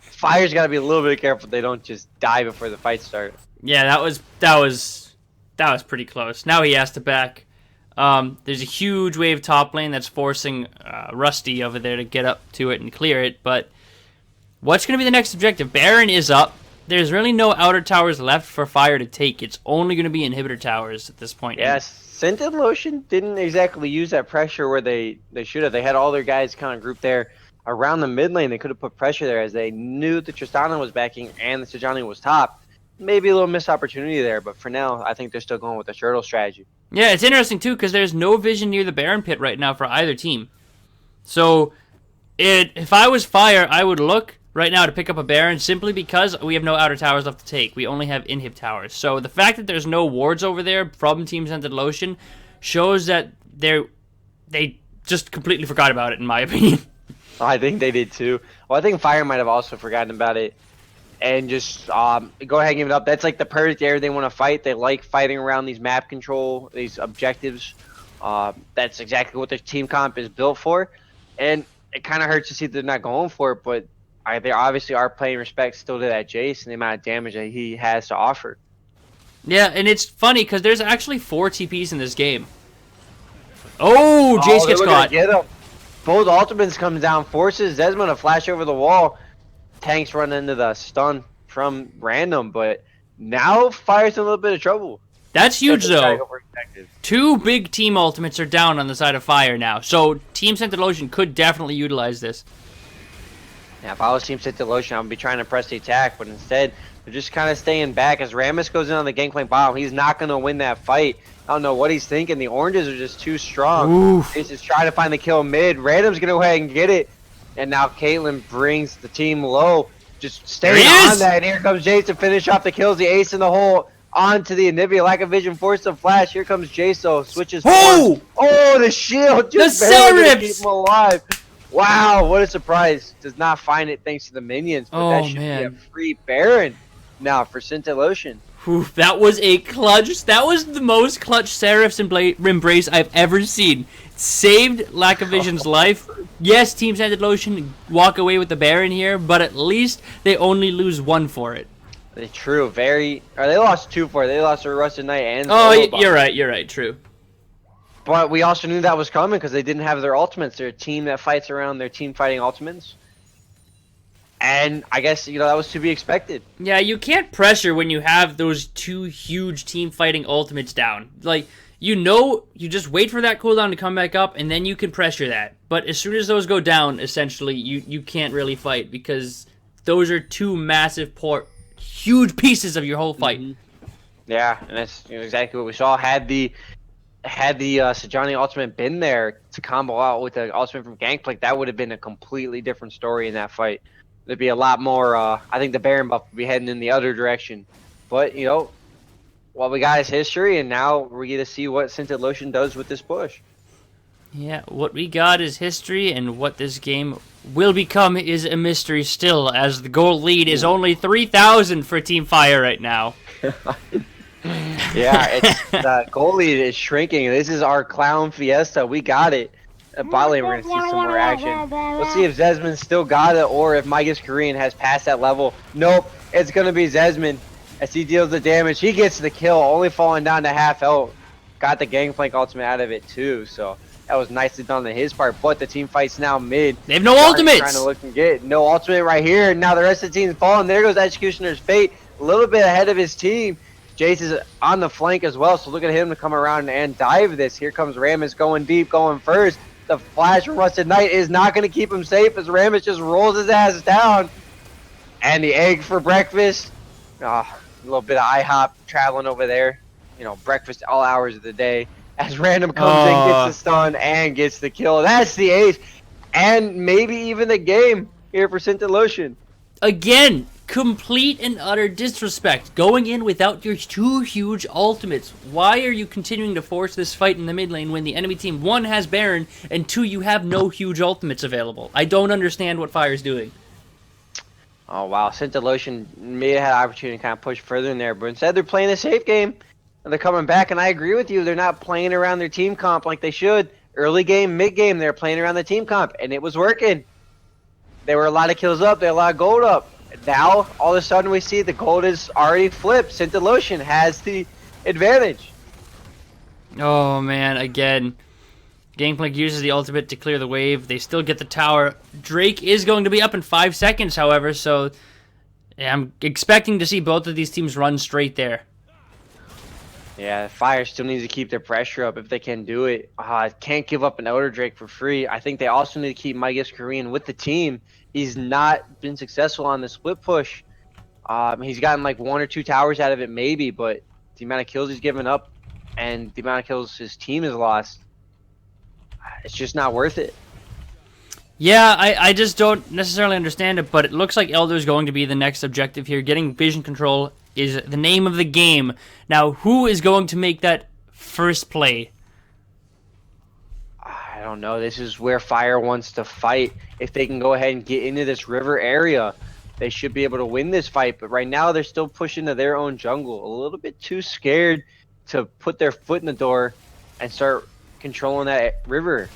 C: Fire's got to be a little bit careful they don't just die before the fight starts.
B: Yeah, that was pretty close. Now he has to back. There's a huge wave top lane that's forcing Rusty over there to get up to it and clear it. But what's going to be the next objective? Baron is up. There's really no outer towers left for Fire to take. It's only going to be inhibitor towers at this point.
C: Yes, Scented Lotion didn't exactly use that pressure where they should have. They had all their guys kind of grouped there around the mid lane. They could have put pressure there as they knew that Tristana was backing and the Sejuani was top. Maybe a little missed opportunity there, but for now, I think they're still going with the turtle strategy.
B: Yeah, it's interesting, too, because there's no vision near the Baron pit right now for either team. So, if I was Fire, I would look right now to pick up a Baron simply because we have no outer towers left to take. We only have inhib towers. So, the fact that there's no wards over there from Team Scented Lotion shows that they just completely forgot about it, in my opinion.
C: I think they did, too. Well, I think Fire might have also forgotten about it. And just go ahead and give it up. That's like the perfect area they want to fight. They like fighting around these map control, these objectives. That's exactly what their team comp is built for. And it kind of hurts to see they're not going for it, but they obviously are paying respect still to that Jace and the amount of damage that he has to offer.
B: Yeah, and it's funny because there's actually 4 TPs in this game. Oh, Jace gets caught.
C: Get him. Both ultimates comes down, forces Desmond to flash over the wall. Tanks run into the stun from random, but now Fire's in a little bit of trouble.
B: That's huge, though. 2 big team ultimates are down on the side of Fire now, so Team Scented Lotion could definitely utilize this.
C: Yeah, if I was Team Scented Lotion, I would be trying to press the attack, but instead, they're just kind of staying back. As Rammus goes in on the Gangplank bottom, he's not going to win that fight. I don't know what he's thinking. The oranges are just too strong.
B: Oof.
C: He's just trying to find the kill mid. Random's going to go ahead and get it. And now Caitlyn brings the team low. Just staying on that. And here comes Jace to finish off the kills. The ace in the hole onto the Anivia. Lack of vision, force of flash. Here comes Jace, though. Switches forward. Oh, the shield. Just barely gonna keep him alive. Wow, what a surprise. Does not find it thanks to the minions. But that should be a free Baron now for Scented Lotion.
B: Oof, that was a clutch. That was the most clutch Seraph's embrace I've ever seen. Saved Lack of Vision's life. Yes, Team Scented Lotion walk away with the Baron here, but at least they only lose 1 for it.
C: True, Or they lost 2 for it. They lost to Rusted Knight and
B: Oh,
C: Solo
B: you're right, true.
C: But we also knew that was coming because they didn't have their ultimates. They're a team that fights around their team fighting ultimates. And I guess, that was to be expected.
B: Yeah, you can't pressure when you have those 2 huge team fighting ultimates down. Like, you just wait for that cooldown to come back up, and then you can pressure that. But as soon as those go down, essentially, you can't really fight because those are 2 massive, huge pieces of your whole fight.
C: Yeah, and that's exactly what we saw. Had the Sejani ultimate been there to combo out with the ultimate from Gangplank, that would have been a completely different story in that fight. There'd be a lot more, I think the Baron buff would be heading in the other direction. But, what we got is history, and now we're going to see what Scented Lotion does with this push.
B: Yeah, what we got is history, and what this game will become is a mystery still, as the goal lead is only 3,000 for Team Fire right now.
C: Yeah, the goal lead is shrinking. This is our clown fiesta. We got it. Bot lane, we're going to see some more action. Let's see if Zesman still got it, or if Migas Korean has passed that level. Nope, it's going to be Zesman. As he deals the damage, he gets the kill, only falling down to half health. Got the Gangplank ultimate out of it too, so that was nicely done on his part. But the team fights now mid.
B: They have no ultimates.
C: Trying to look and get no ultimate right here. Now the rest of the team's falling. There goes Executioner's Fate, a little bit ahead of his team. Jace is on the flank as well, so look at him to come around and dive this. Here comes Rammus going deep, going first. The flash from Rusted Knight is not going to keep him safe as Rammus just rolls his ass down. And the egg for breakfast. A little bit of IHOP traveling over there. Breakfast all hours of the day. As Random comes in, gets the stun, and gets the kill. That's the ace. And maybe even the game here for Scented Lotion.
B: Again, complete and utter disrespect. Going in without your 2 huge ultimates. Why are you continuing to force this fight in the mid lane when the enemy team, 1, has Baron, and 2, you have no huge ultimates available? I don't understand what Fire's doing.
C: Oh, wow. Scented Lotion may have had an opportunity to kind of push further in there, but instead they're playing a safe game. And they're coming back, and I agree with you. They're not playing around their team comp like they should. Early game, mid game, they're playing around the team comp, and it was working. There were a lot of kills up. There were a lot of gold up. Now, all of a sudden, we see the gold is already flipped. Scented Lotion has the advantage.
B: Oh, man, again. Gangplank uses the ultimate to clear the wave. They still get the tower. Drake is going to be up in 5 seconds, however, so I'm expecting to see both of these teams run straight there.
C: Yeah, Fire still needs to keep their pressure up if they can do it. Can't give up an Elder Drake for free. I think they also need to keep Migas Korean with the team. He's not been successful on the split push. He's gotten like 1 or 2 towers out of it maybe, but the amount of kills he's given up and the amount of kills his team has lost, it's just not worth it.
B: Yeah, I just don't necessarily understand it, but it looks like Elder's going to be the next objective here. Getting vision control is the name of the game. Now, who is going to make that first play?
C: I don't know. This is where Fire wants to fight. If they can go ahead and get into this river area, they should be able to win this fight. But right now, they're still pushing to their own jungle. A little bit too scared to put their foot in the door and start controlling that river.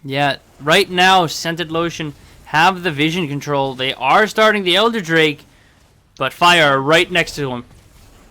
B: Yeah, right now, Scented Lotion have the vision control. They are starting the Elder Drake, but Fire are right next to him.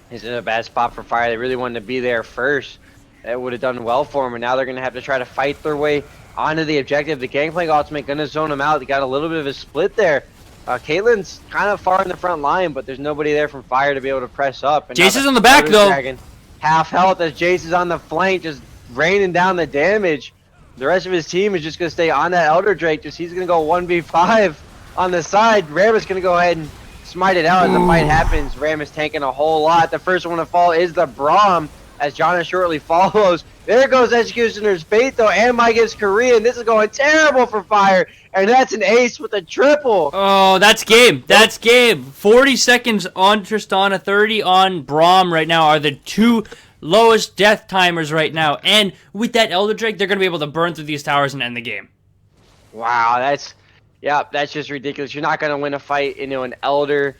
C: He's in a bad spot for Fire. They really wanted to be there first. That would have done well for him, and now they're going to have to try to fight their way onto the objective. The Gangplank ultimate going to zone him out. They got a little bit of a split there. Caitlyn's kind of far in the front line, but there's nobody there from Fire to be able to press up. And
B: Jace is on the back, though.
C: Dragon, half health as Jace is on the flank, just raining down the damage. The rest of his team is just going to stay on that Elder Drake. He's going to go 1v5 on the side. Ram is going to go ahead and smite it out as the fight happens. Ram is tanking a whole lot. The first one to fall is the Braum as Jonas shortly follows. There goes Executioner's Fate, though, and Migas Korean. This is going terrible for Fire, and that's an ace with a triple.
B: Oh, that's game. That's game. 40 seconds on Tristana, 30 on Braum right now are the 2 lowest death timers right now. And with that Elder Drake, they're going to be able to burn through these towers and end the game.
C: Wow, that's just ridiculous. You're not going to win a fight into an Elder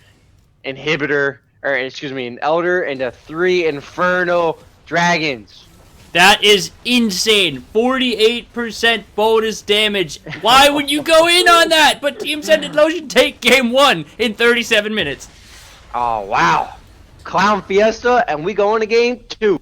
C: inhibitor, or excuse me, an Elder into 3 Inferno Dragons.
B: That is insane. 48% bonus damage. Why would you go in on that? But Team Scented Lotion take game 1 in 37 minutes.
C: Oh, wow. Clown Fiesta, and we go into game 2.